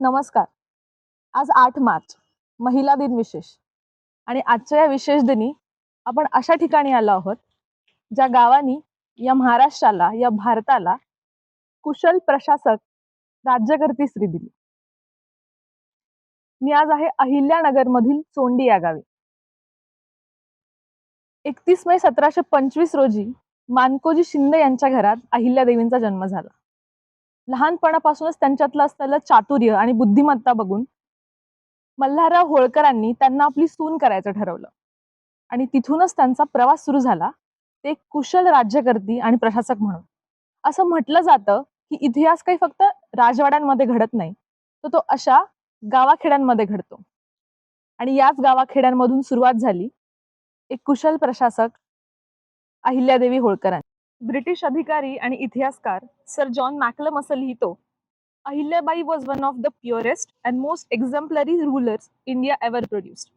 नमस्कार. आज 8 मार्च महिला दिन विशेष आणि आजच्या या विशेष दिनी आपण अशा ठिकाणी आलो आहोत ज्या गावांनी या महाराष्ट्राला या भारताला कुशल प्रशासक राज्यकर्ती श्री दिली. मी आज आहे अहिल्यानगर मधील चोंडी या गावी. 31 मे 1725 रोजी मानकोजी शिंदे यांच्या घरात अहिल्यादेवींचा जन्म झाला. लहानपणापासूनच त्यांच्यातलं असलेलं चातुर्य आणि बुद्धिमत्ता बघून मल्हारराव होळकरांनी त्यांना आपली सून करायचं ठरवलं आणि तिथूनच त्यांचा प्रवास सुरू झाला. ते कुशल राज्यकर्ती आणि प्रशासक म्हणून. असं म्हटलं जातं की इतिहास काही फक्त राजवाड्यांमध्ये घडत नाही, तर तो अशा गावाखेड्यांमध्ये घडतो आणि याच गावाखेड्यांमधून सुरुवात झाली एक कुशल प्रशासक अहिल्यादेवी होळकरांची. ब्रिटिश अधिकारी आणि इतिहासकार सर जॉन मॅकलम असं लिहितो, Ahilyabai was one of the purest and most exemplary rulers India ever produced.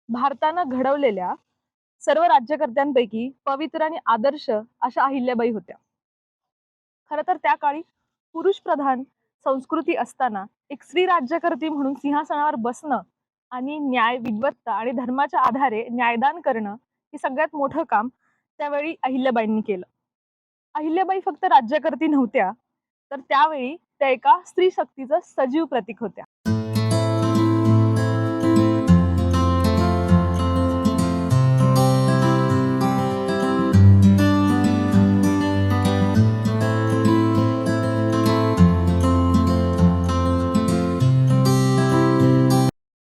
भारतानं घडवलेल्या सर्व राज्यकर्त्यांपैकी पवित्र आणि आदर्श अशा अहिल्याबाई होत्या. खरं तर त्या काळी पुरुष प्रधान संस्कृती असताना एक स्त्री राज्यकर्ती म्हणून सिंहासनावर बसणं आणि न्याय, विद्वत्ता आणि धर्माच्या आधारे न्यायदान करणं हे सगळ्यात मोठं काम त्यावेळी अहिल्याबाईंनी केलं. अहिल्याबाई फक्त राज्यकर्ती नव्हत्या, तर त्यावेळी त्या एका स्त्री शक्तीचं सजीव प्रतीक होत्या.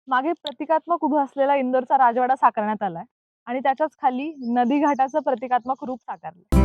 मागे प्रतिकात्मक उभं असलेला इंदोरचा राजवाडा साकारण्यात आलाय आणि त्याच्याच खाली नदी घाटाचं प्रतिकात्मक रूप साकारलं.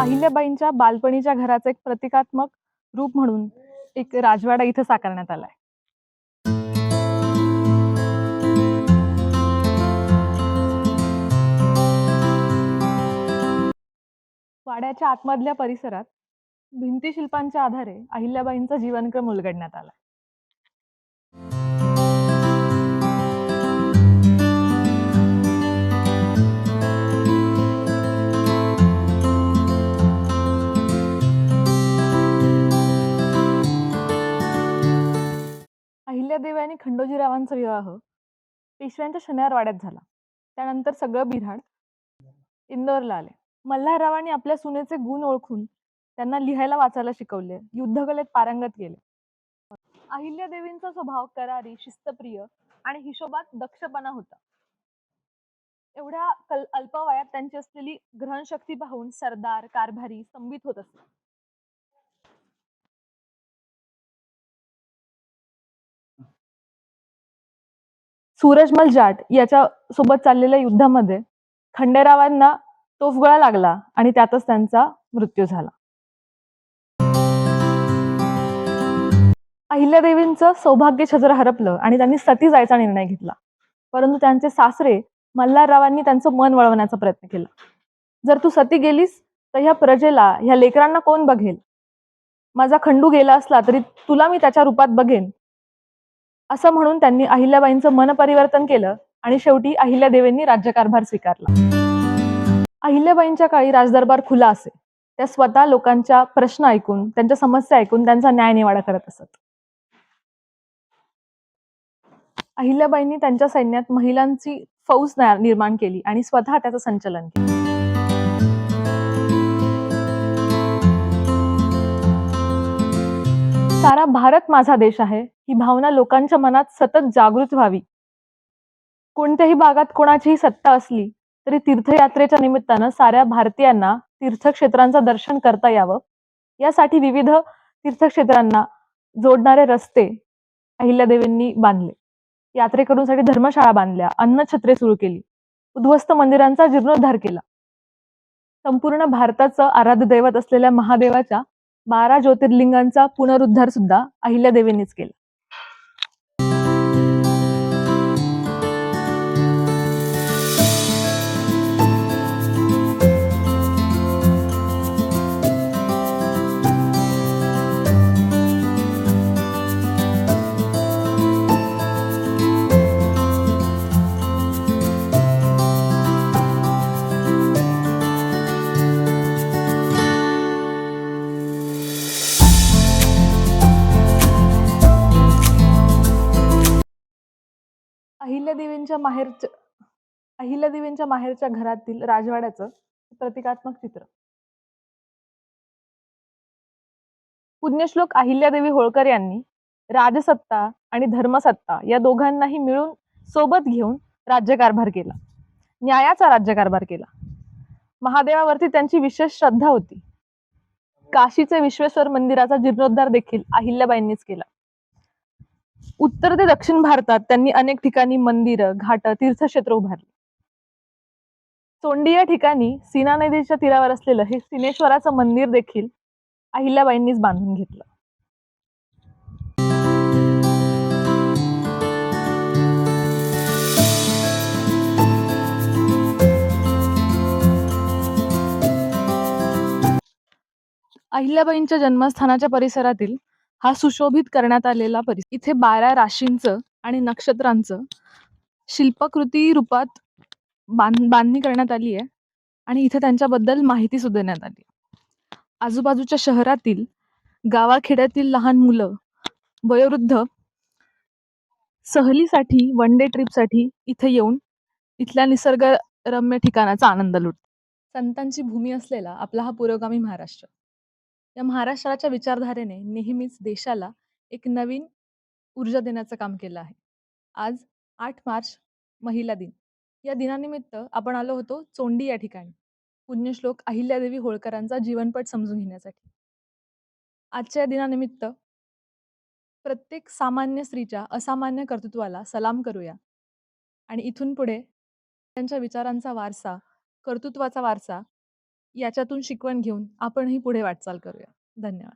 अहिल्याबाईंच्या बालपणीच्या घराचं एक प्रतिकात्मक रूप म्हणून एक राजवाडा इथं साकारण्यात आलाय. वाड्याच्या आतमधल्या परिसरात भिंतीशिल्पांच्या आधारे अहिल्याबाईंचा जीवनक्रम उलगडण्यात आला. अहिल्यादेवी आणि खंडोजीरावांचा विवाह पेशव्यांच्या शनिवार वाड्यात झाला. त्यानंतर सगळं बिऱ्हाड इंदोरला आले. मल्हाररावांनी आपल्या सुनेचे गुण ओळखून त्यांना लिहायला वाचायला शिकवले, युद्धकलेत पारंगत केले. अहिल्यादेवींचा स्वभाव करारी, शिस्तप्रिय आणि हिशोबात दक्षपणा होता. एवढ्या अल्प वयात त्यांची असलेली ग्रहणशक्ती पाहून सरदार, कारभारी स्तंभित होत असत. सूरजमल जाट याच्या सोबत चाललेल्या युद्धामध्ये खंडेरावांना तोफगोळा लागला आणि त्यातच त्यांचा मृत्यू झाला. अहिल्यादेवींचं सौभाग्य छत्र हरपलं आणि त्यांनी सती जायचा निर्णय घेतला. परंतु त्यांचे सासरे मल्हाररावांनी त्यांचं मन वळवण्याचा प्रयत्न केला. जर तू सती गेलीस तर ह्या प्रजेला, ह्या लेकरांना कोण बघेल? माझा खंडू गेला असला तरी तुला मी त्याच्या रूपात बघेन, असं म्हणून त्यांनी अहिल्याबाईंचं मन परिवर्तन केलं आणि शेवटी अहिल्यादेवींनी राज्यकारभार स्वीकारला. अहिल्याबाईंच्या काळी राजदरबार खुला असे. त्या स्वतः लोकांच्या प्रश्न ऐकून, त्यांच्या समस्या ऐकून त्यांचा न्यायनिवाडा करत असत. अहिल्याबाईंनी त्यांच्या सैन्यात महिलांची फौज निर्माण केली आणि स्वतः त्याचं संचलन केलं. सारा भारत माझा देश आहे ही भावना लोकांच्या मनात सतत जागृत व्हावी. कोणत्याही भागात कोणाचीही सत्ता असली तरी तीर्थयात्रेच्या निमित्तानं साऱ्या भारतीयांना तीर्थक्षेत्रांचं दर्शन करता यावं, यासाठी विविध तीर्थक्षेत्रांना जोडणारे रस्ते अहिल्यादेवींनी बांधले. यात्रेकरूंसाठी धर्मशाळा बांधल्या, अन्नछत्रे सुरू केली, उद्ध्वस्त मंदिरांचा जीर्णोद्धार केला. संपूर्ण भारताचं आराध्य दैवत असलेल्या महादेवाच्या 12 ज्योतिर्लिंगांचा पुनरुद्धार सुद्धा अहिल्यादेवींनीच केला. अहिल्यादेवींच्या माहेरच्या घरातील राजवाड्याचं प्रतिकात्मक चित्र. पुण्यश्लोक अहिल्यादेवी होळकर यांनी राजसत्ता आणि धर्मसत्ता या दोघांनाही मिळून सोबत घेऊन राज्यकारभार केला. न्यायाचा राज्यकारभार केला. महादेवावरती त्यांची विशेष श्रद्धा होती. काशीचे विश्वेश्वर मंदिराचा जीर्णोद्धार देखील अहिल्याबाईंनीच केला. उत्तर ते दक्षिण भारतात त्यांनी अनेक ठिकाणी मंदिरं, घाट, तीर्थक्षेत्र उभारली. सोंडी या ठिकाणी सीना नदीच्या तीरावर असलेलं हे सिनेश्वराचं मंदिर देखील अहिल्याबाईंनीच बांधून घेतलं. अहिल्याबाईंच्या जन्मस्थानाच्या परिसरातील हा सुशोभित करण्यात आलेला परिसर, इथे 12 राशींचं आणि नक्षत्रांचं शिल्पकृती रूपात बांधणी करण्यात आली आहे आणि इथे त्यांच्याबद्दल माहिती सुद्धा देण्यात आली. आजूबाजूच्या शहरातील, गावाखेड्यातील लहान मुलं, वयोवृद्ध सहलीसाठी, वन डे ट्रिपसाठी इथे येऊन इथल्या निसर्गरम्य ठिकाणाचा आनंद लुटतात. संतांची भूमी असलेला आपला हा पुरोगामी महाराष्ट्र, या महाराष्ट्राच्या विचारधारेने नेहमीच देशाला एक नवीन ऊर्जा देण्याचं काम केलं आहे. आज 8 मार्च महिला दिन, या दिनानिमित्त आपण आलो होतो चोंडी या ठिकाणी पुण्यश्लोक अहिल्यादेवी होळकरांचा जीवनपट समजून घेण्यासाठी. आजच्या दिनानिमित्त प्रत्येक सामान्य स्त्रीच्या असामान्य कर्तृत्वाला सलाम करूया आणि इथून पुढे त्यांच्या विचारांचा वारसा, कर्तृत्वाचा वारसा याच्यातून शिकवण घेऊन आपणही पुढे वाटचाल करूया. धन्यवाद.